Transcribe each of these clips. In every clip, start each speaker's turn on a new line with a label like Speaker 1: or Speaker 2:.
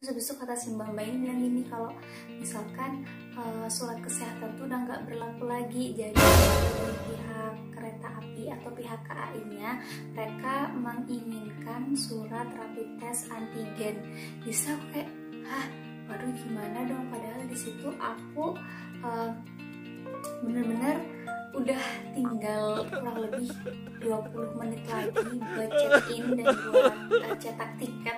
Speaker 1: Terus habis itu kata si mbak ini bilang gini, kalau misalkan surat kesehatan tuh udah nggak berlaku lagi, jadi dari pihak kereta api atau pihak KAI-nya mereka menginginkan surat rapid test antigen. Bisa aku kayak, hah, waduh gimana dong, padahal di situ aku bener-bener udah tinggal kurang lebih 20 menit lagi buat check-in dan buat cetak tiket.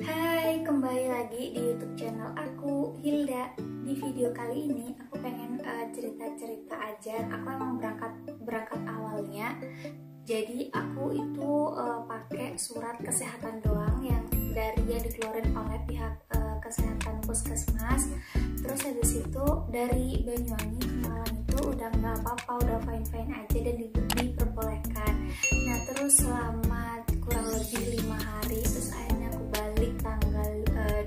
Speaker 1: Hai, kembali lagi di YouTube channel aku, Hilda. Di video kali ini aku pengen cerita-cerita aja. Aku emang berangkat awalnya. Jadi aku itu pakai surat kesehatan doang yang dikeluarin oleh pihak kesehatan puskesmas. Terus habis itu dari Banyuwangi ke Malang itu udah nggak apa-apa, udah fine-fine aja dan diperbolehkan. Nah terus selama kurang lebih 5 hari, terus akhirnya aku balik tanggal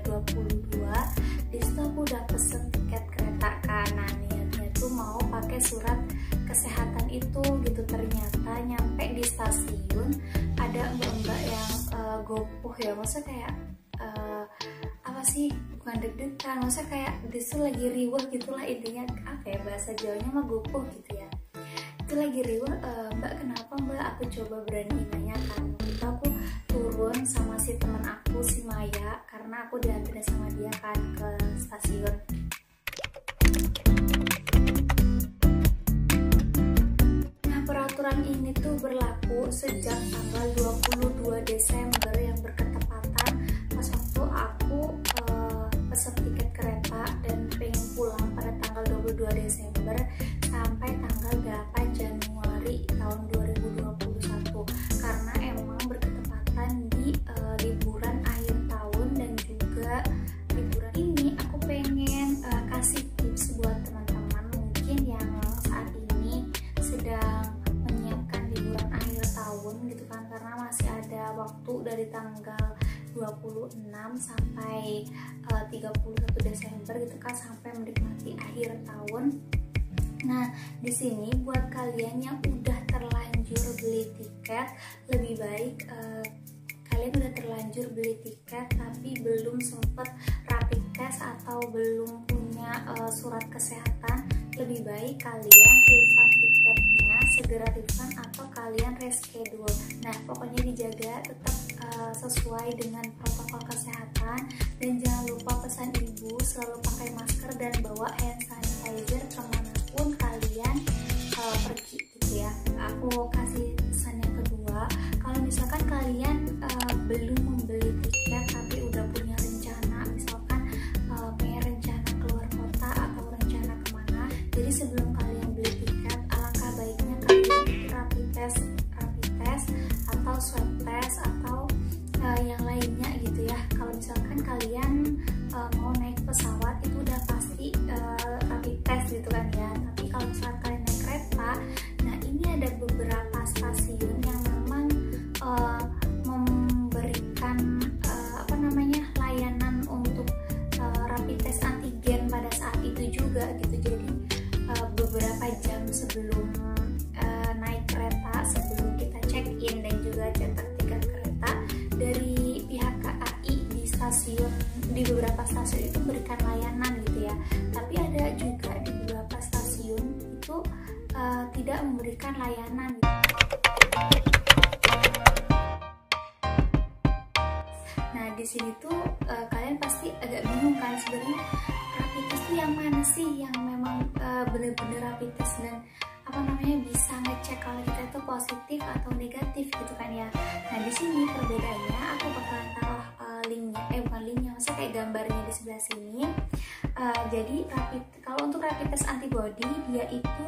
Speaker 1: 22. Disitu aku udah pesen tiket kereta kan. Nah niatnya tuh mau pakai surat kesehatan itu gitu. Ternyata nyampe di stasiun ada mbak-mbak yang gopoh ya, maksudnya kayak apa sih, bukan deg-degan, maksudnya kayak disitu lagi riweh gitulah, intinya apa ya, bahasa Jawanya mah gopoh gitu ya. Itu lagi riweh, mbak kenapa mbak, aku coba berani nanya kan. Itu aku turun sama si teman aku, si Maya, karena aku dianterin sama dia kan ke stasiun. Nah peraturan ini tuh berlaku sejak tanggal 22 Desember yang berketepatan pas waktu aku pesen tiket kereta dan pengen pulang pada tanggal 22 Desember sampai tanggal 8 Januari tahun 2021, karena emang berketepatan di liburan akhir tahun. Dan juga liburan ini aku pengen kasih tips buat teman-teman mungkin yang saat ini sedang menyiapkan liburan akhir tahun gitu kan, karena masih ada waktu dari tanggal 26 sampai 31 Desember gitu kan, sampai menikmati akhir tahun. Nah, di sini buat kalian yang udah terlanjur beli tiket, lebih baik kalian udah terlanjur beli tiket tapi belum sempet rapid test atau belum punya surat kesehatan, lebih baik kalian refund tiketnya, segera refund atau kalian reschedule. Nah, pokoknya dijaga tetap sesuai dengan protokol kesehatan, dan jangan lupa pesan ibu selalu pakai masker dan bawa hand sanitizer kemanapun kalian pergi gitu ya. Aku kasih pesan yang kedua, kalau misalkan kalian belum membeli tiket tapi udah punya rencana, misalkan punya rencana keluar kota atau rencana kemana, jadi sebelum kalian beli tiket alangkah baiknya kalian rapid test atau swab test atau yang lainnya gitu ya. Kalau misalkan kalian mau naik pesawat itu udah pasti rapid test gitu kan ya. Tapi kalau misalkan kalian naik kereta, nah ini ada beberapa stasiun yang memang memberikan layanan untuk rapid test antigen pada saat itu juga gitu. Jadi beberapa jam sebelum naik kereta, sebelum kita check in dan juga cetak tiket kereta, dari pihak KAI di beberapa stasiun itu berikan layanan gitu ya. Tapi ada juga di beberapa stasiun itu tidak memberikan layanan gitu. Nah di sini tuh kalian pasti agak bingung kan, sebenarnya rapid test itu yang mana sih yang memang bener-bener rapid test dan bisa ngecek kalau kita itu positif atau negatif gitu kan ya. Nah di sini perbedaannya aku bakalan taruh linknya, maksudnya kayak gambarnya di sebelah sini. Jadi kalau untuk rapid test antibody, dia itu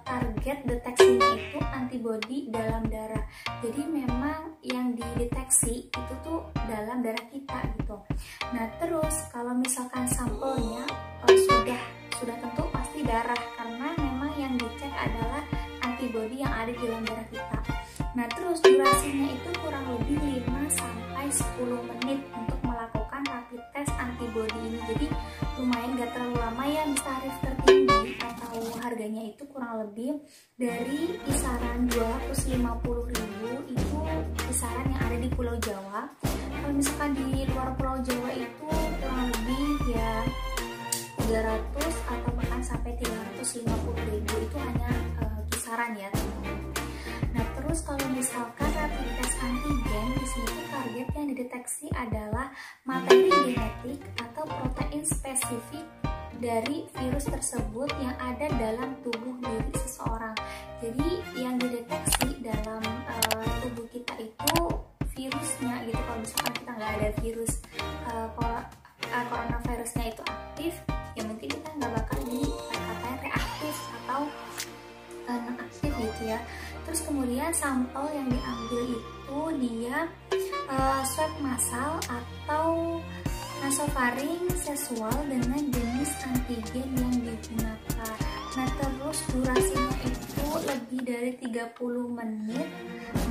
Speaker 1: target deteksinya itu antibody dalam darah. Jadi memang yang dideteksi itu tuh dalam darah kita gitu. Nah terus kalau misalkan sampelnya sudah tentu pasti darah, karena memang yang dicek adalah antibody yang ada di dalam darah kita. Nah terus durasinya itu kurang lebih 5 sampai 10 menit untuk melakukan rapid test antibody ini. Jadi lumayan gak terlalu lama ya. Tarif tertinggi atau harganya itu kurang lebih dari kisaran 250.000, itu kisaran yang ada di Pulau Jawa. Kalau misalkan di luar Pulau Jawa itu kurang lebih ya 300 atau bahkan sampai 350.000, itu hanya kisaran ya. Nah, terus kalau misalkan rapid test antigen, di sini target yang dideteksi adalah materi genetik atau protein spesifik dari virus tersebut yang ada dalam tubuh diri seseorang. Jadi yang dideteksi dalam tubuh kita itu virusnya gitu. Kalau misalkan kita nggak ada virus coronavirusnya itu aktif, ya mungkin kita nggak bakal dikatakan reaktif atau non aktif gitu ya. Terus kemudian sampel yang diambil itu dia swab massal atau nasofaring sesual dengan jenis antigen yang digunakan. Nah, terus durasinya itu lebih dari 30 menit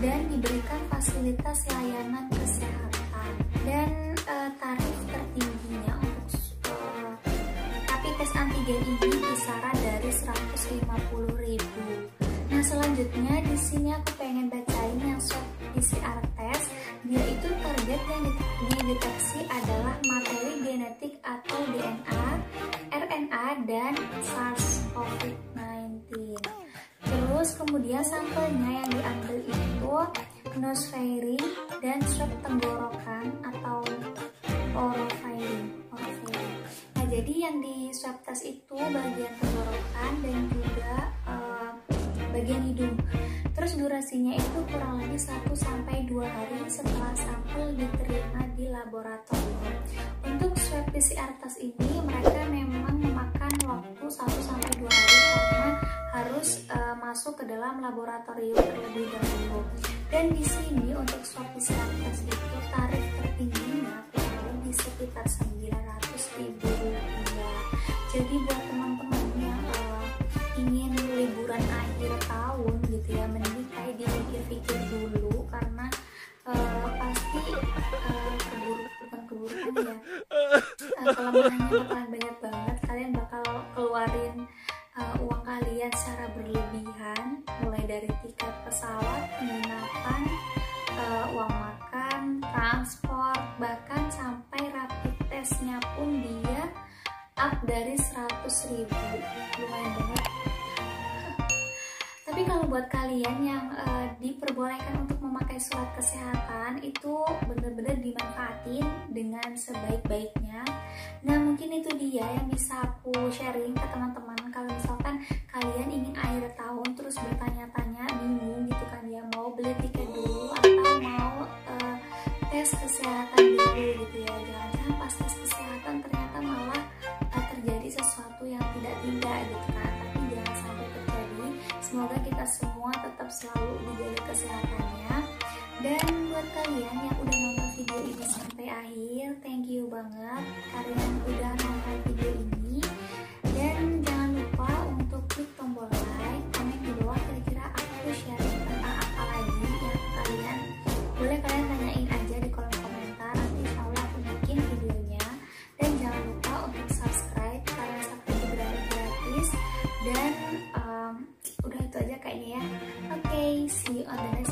Speaker 1: dan diberikan fasilitas layanan kesehatan. Dan tarif tertingginya untuk rapid test antigen ini kisaran dari 150.000. Nah, selanjutnya di sini aku pengen bacain yang swab PCR test. Dia itu target yang dideteksi adalah materi genetik atau DNA, RNA, dan SARS-CoV-19. Terus kemudian sampelnya yang diambil itu nosofaring dan swab tenggorokan atau oropharing. Nah, jadi yang di swab test itu bagian tenggorokan dan juga bagian hidung. Terus durasinya itu kurang lebih 1-2 hari setelah sampel diterima di laboratorium. Untuk swab PCR test ini mereka memang memakan waktu 1-2 hari karena harus masuk ke dalam laboratorium terlebih dahulu. Dan di sini untuk swab PCR test itu tarif tertingginya kurang lebih sekitar 900.000 rupiah. Jadi buat teman-teman yang ingin liburan akhir tahun gitu ya, mending kayak dipikir-pikir dulu karena pasti keburu ya, kelemahannya bakalan banyak banget. Kalian bakal keluarin uang kalian secara berlebihan, mulai dari tiket pesawat, penginapan, uang makan, transport, bahkan sampai rapid testnya pun dia up dari 100.000, lumayan banget. Tapi kalau buat kalian yang diperbolehkan untuk memakai surat kesehatan, itu benar-benar dimanfaatin dengan sebaik-baiknya. Nah, mungkin itu dia yang bisa aku sharing ke teman-teman. Kalau misalkan kalian ingin akhir tahun terus bertanya-tanya, bingung gitu kan ya, mau beli tiket dulu atau mau tes kesehatan dulu gitu ya. Jangan-jangan pas tes kesehatan ternyata malah terjadi sesuatu yang tidak gitu kan. Tapi jangan sampai terjadi. Semoga kita semua tetap selalu dijaga kesehatannya. Dan buat kalian yang udah nonton video ini sampai akhir, thank you banget kalian udah nonton video ini. Dan jangan lupa untuk klik tombol like, komen di bawah kira-kira aku sharing tentang apa lagi yang boleh kalian tanyain aja di kolom komentar. Nanti insya Allah aku bikin videonya. Dan jangan lupa untuk subscribe karena subscribe itu gratis. Dan udah itu aja kayaknya ya. Oke, see you on the next